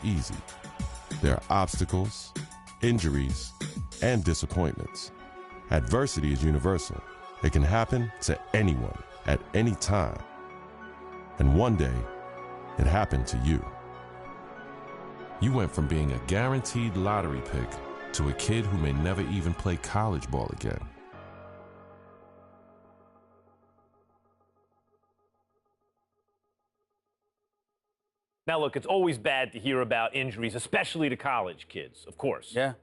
easy. There are obstacles, injuries, and disappointments. Adversity is universal. It can happen to anyone at any time. And one day, it happened to you. You went from being a guaranteed lottery pick to a kid who may never even play college ball again. Now, look, it's always bad to hear about injuries, especially to college kids, of course. Yeah.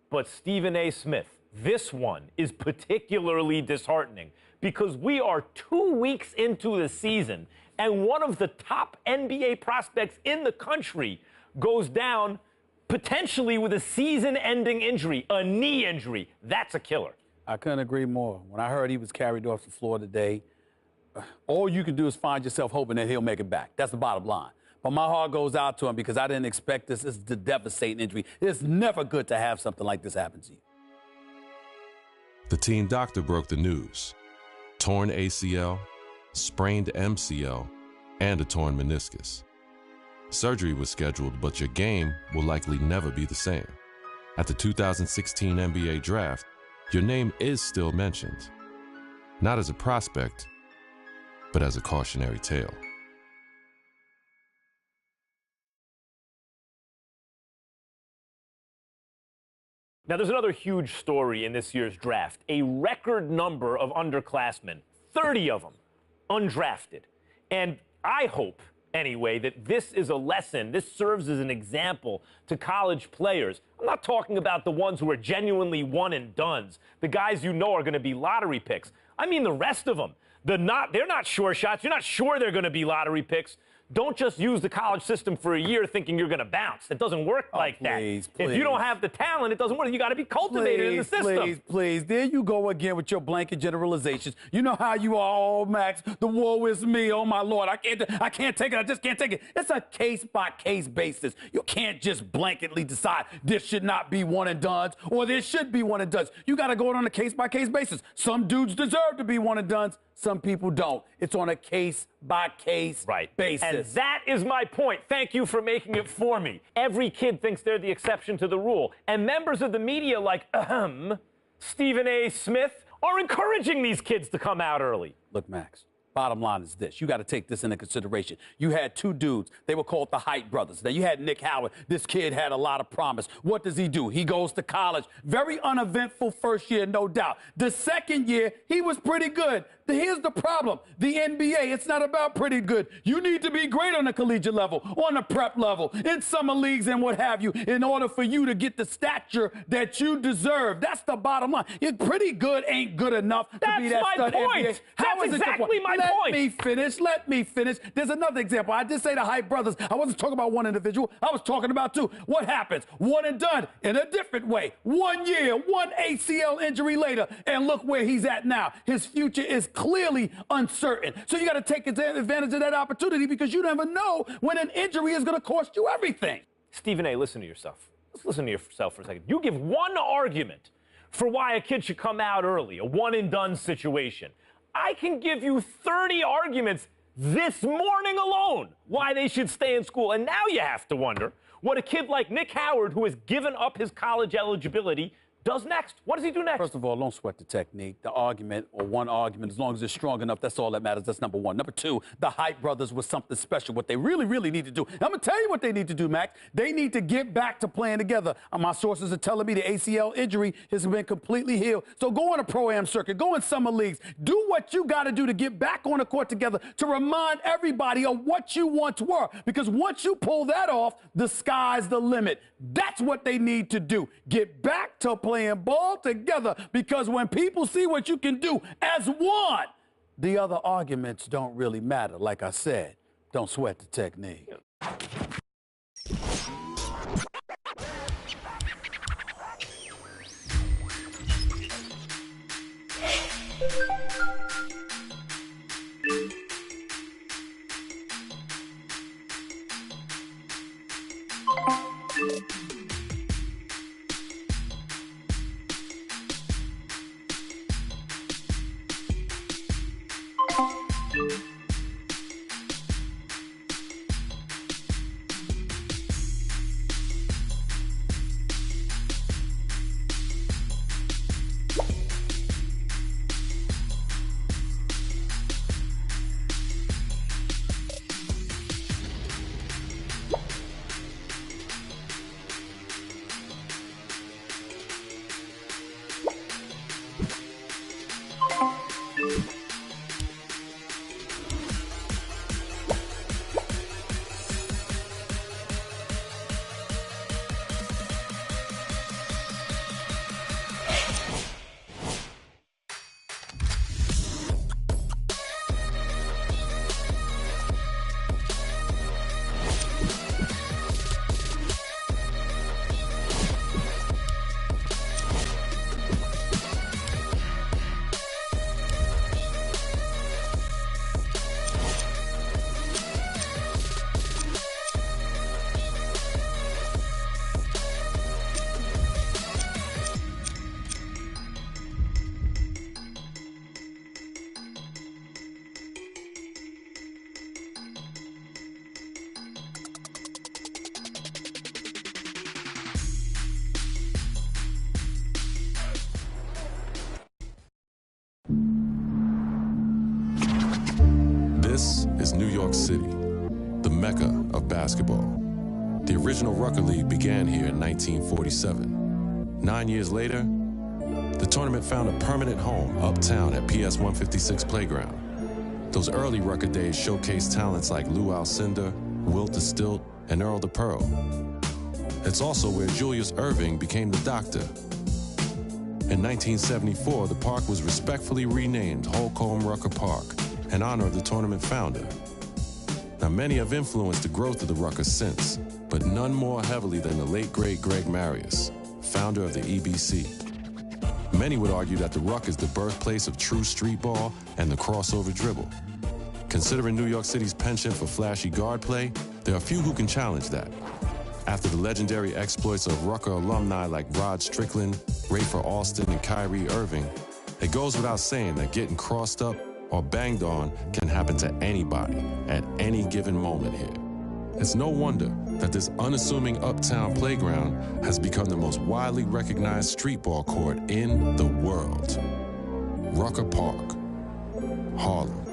But Stephen A. Smith, this one is particularly disheartening because we are 2 weeks into the season and one of the top NBA prospects in the country goes down potentially with a season-ending injury, a knee injury. That's a killer. I couldn't agree more. When I heard he was carried off the floor today, all you can do is find yourself hoping that he'll make it back. That's the bottom line. But my heart goes out to him because I didn't expect this. This is a devastating injury. It's never good to have something like this happen to you. The team doctor broke the news. Torn ACL, sprained MCL, and a torn meniscus. Surgery was scheduled, but your game will likely never be the same. At the 2016 NBA draft, your name is still mentioned. Not as a prospect, but as a cautionary tale. Now, there's another huge story in this year's draft. A record number of underclassmen, 30 of them, undrafted. And I hope, anyway, that this is a lesson, this serves as an example to college players. I'm not talking about the ones who are genuinely one and dones, the guys you know are going to be lottery picks. I mean the rest of them. They're not sure shots. You're not sure they're going to be lottery picks. Don't just use the college system for a year thinking you're going to bounce. It doesn't work like that. If you don't have the talent, it doesn't work. You got to be cultivated in the system. Please. There you go again with your blanket generalizations. You know how you are, oh, Max. The woe is me. Oh, my Lord. I can't take it. I just can't take it. It's a case-by-case basis. You can't just blanketly decide this should not be one and dones or this should be one and dones. You got to go on a case-by-case basis. Some dudes deserve to be one and dones. Some people don't. It's on a case-by-case basis. And that is my point. Thank you for making it for me. Every kid thinks they're the exception to the rule. And members of the media like, Stephen A. Smith, are encouraging these kids to come out early. Look, Max, bottom line is this. You got to take this into consideration. You had two dudes. They were called the Height brothers. Now, you had Nick Howard. This kid had a lot of promise. What does he do? He goes to college. Very uneventful first year, no doubt. The second year, he was pretty good. Here's the problem. The NBA, it's not about pretty good. You need to be great on the collegiate level, on the prep level, in summer leagues and what have you, in order for you to get the stature that you deserve. That's the bottom line. You're pretty good ain't good enough to be that stud NBA. That's exactly my point. Let me finish. There's another example. I did say the Height brothers. I wasn't talking about one individual. I was talking about two. What happens? One and done in a different way. 1 year, one ACL injury later, and look where he's at now. His future is clearly uncertain. So you got to take advantage of that opportunity because you never know when an injury is going to cost you everything. Stephen A., listen to yourself. Let's listen to yourself for a second. You give one argument for why a kid should come out early, a one-and-done situation. I can give you 30 arguments this morning alone why they should stay in school. And now you have to wonder what a kid like Nick Howard, who has given up his college eligibility, does next. What does he do next? First of all, don't sweat the technique. The argument, or one argument, as long as it's strong enough, that's all that matters. That's number one. Number two, the Height brothers was something special. What they really, really need to do. I'm going to tell you what they need to do, Max. They need to get back to playing together. My sources are telling me the ACL injury has been completely healed. So go on a pro-am circuit. Go in summer leagues. Do what you got to do to get back on the court together to remind everybody of what you once were. Because once you pull that off, the sky's the limit. That's what they need to do. Get back to playing ball together, because when people see what you can do as one, the other arguments don't really matter. Like I said, don't sweat the technique. York City, the mecca of basketball. The original Rucker League began here in 1947. 9 years later, the tournament found a permanent home uptown at PS 156 Playground. Those early Rucker days showcased talents like Lou Alcindor, Wilt the Stilt, and Earl the Pearl. It's also where Julius Erving became the Doctor. In 1974, the park was respectfully renamed Holcomb Rucker Park in honor of the tournament founder. Now, many have influenced the growth of the Rucker since, but none more heavily than the late great Greg Marius, founder of the EBC. Many would argue that the Ruck is the birthplace of true street ball and the crossover dribble. Considering New York City's penchant for flashy guard play, there are few who can challenge that. After the legendary exploits of Rucker alumni like Rod Strickland, Rafer Alston, and Kyrie Irving, it goes without saying that getting crossed up or banged on can happen to anybody at any given moment here. It's no wonder that this unassuming uptown playground has become the most widely recognized street ball court in the world. Rucker Park, Harlem.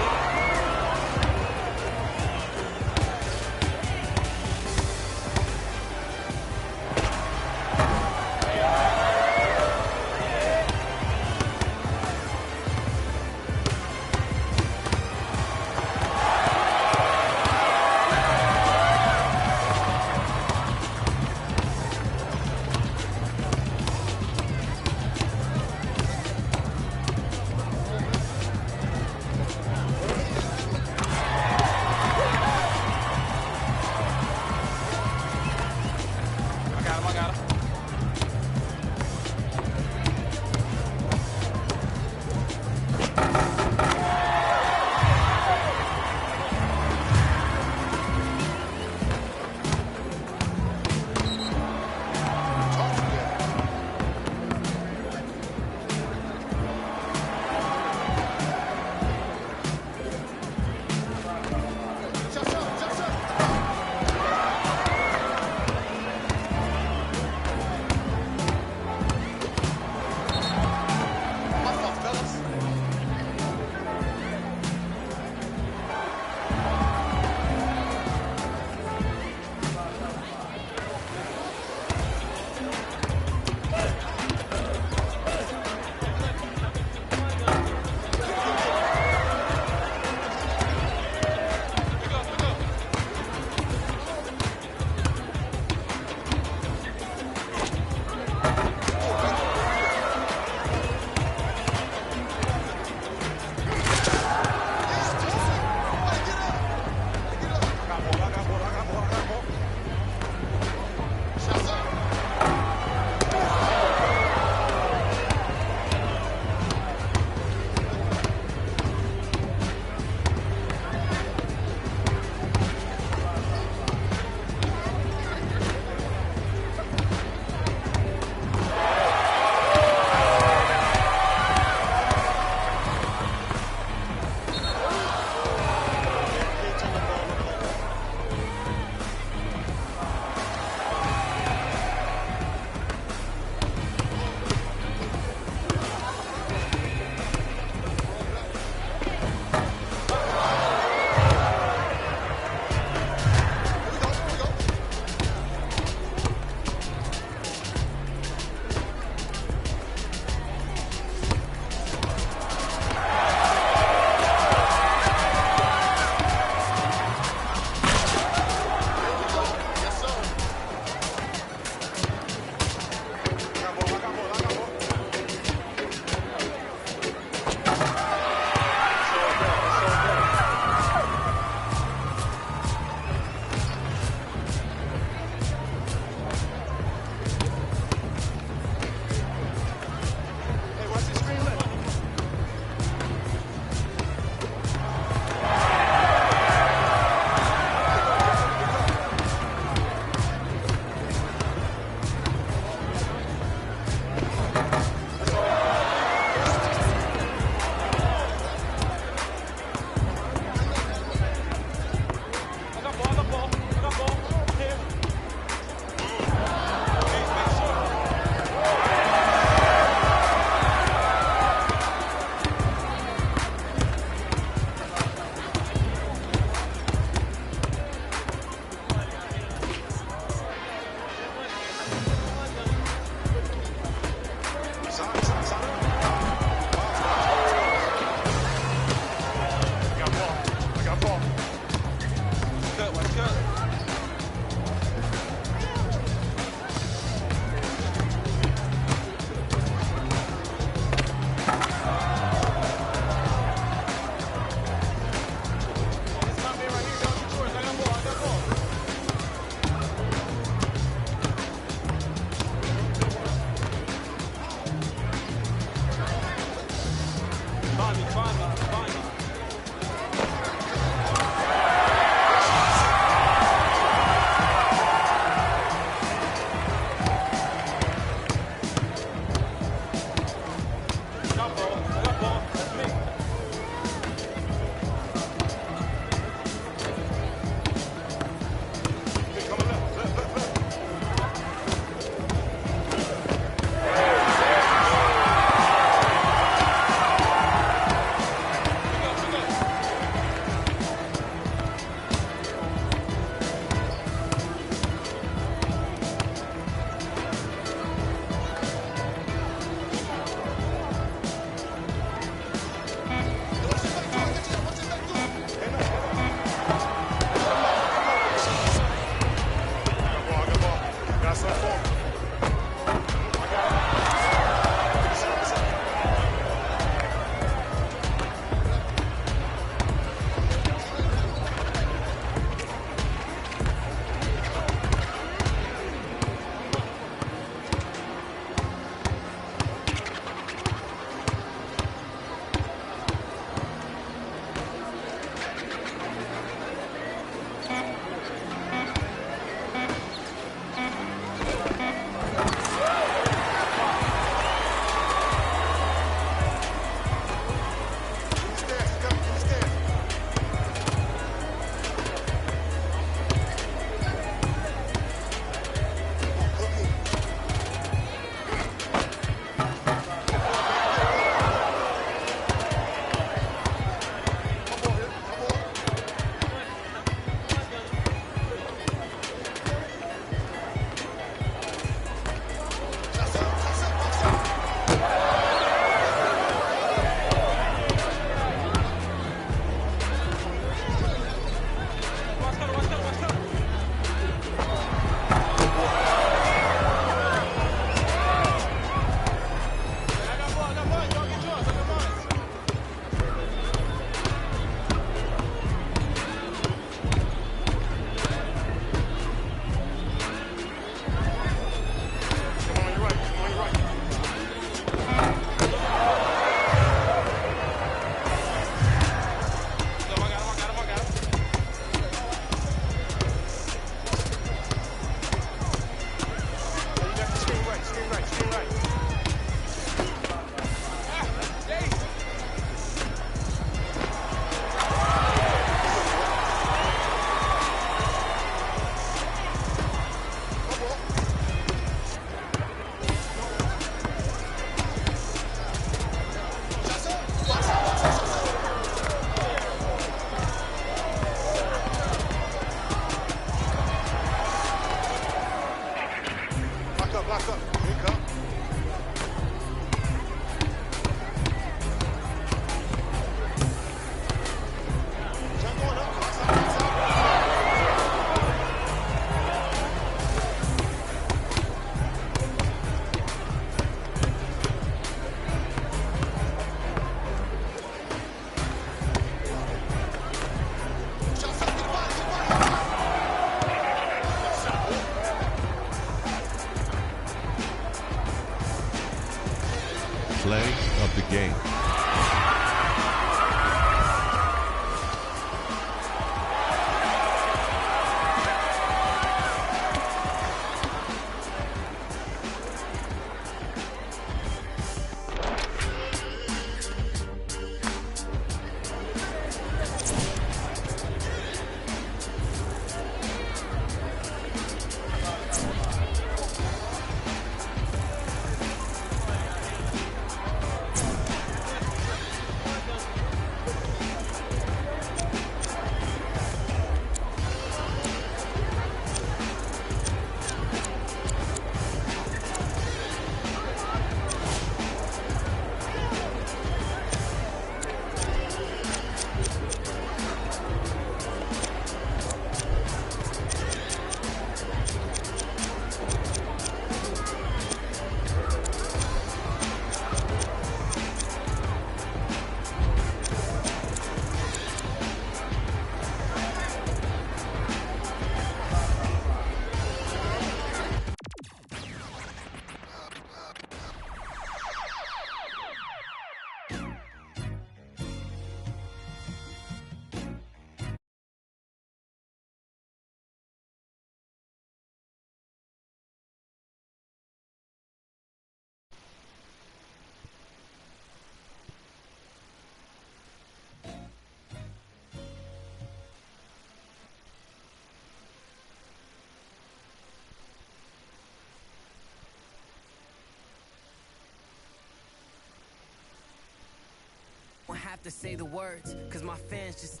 have to say the words, cause my fans just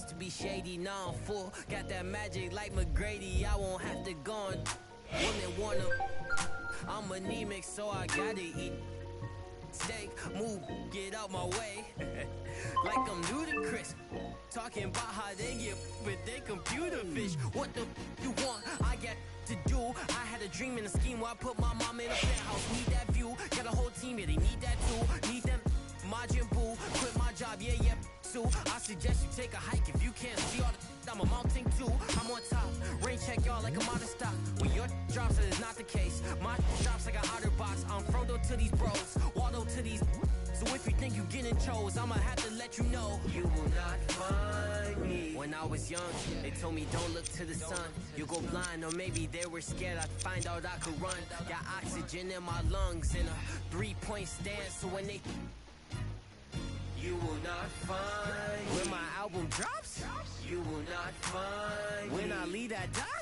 to be shady, now I'm full. Got that magic like McGrady, I won't have to go on. Women wanna, I'm anemic, so I gotta eat steak. Move, get out my way. Like I'm ludicrous. Talking about how they get with their computer fish. What the you want? I got to do. I had a dream and a scheme where I put my mom in a penthouse. Need that view, got a whole team, yeah, they need that too. Need them, Majin Buu, quit my job, yeah, Sue. I suggest you take a hike if you can't see all the I'm amounting to. I'm on top, rain check y'all like I'm out of stock. When your drops, that is not the case. My drops like an outer box. I'm Frodo to these bros, Waldo to these. So if you think you getting chose, I'ma have to let you know. You will not find me. When I was young, they told me don't look to the sun. You go blind, or maybe they were scared I'd find out I could run. Got oxygen in my lungs in a 3-point stance. So when they you will not find when my album drops. You will not find when I leave that dot.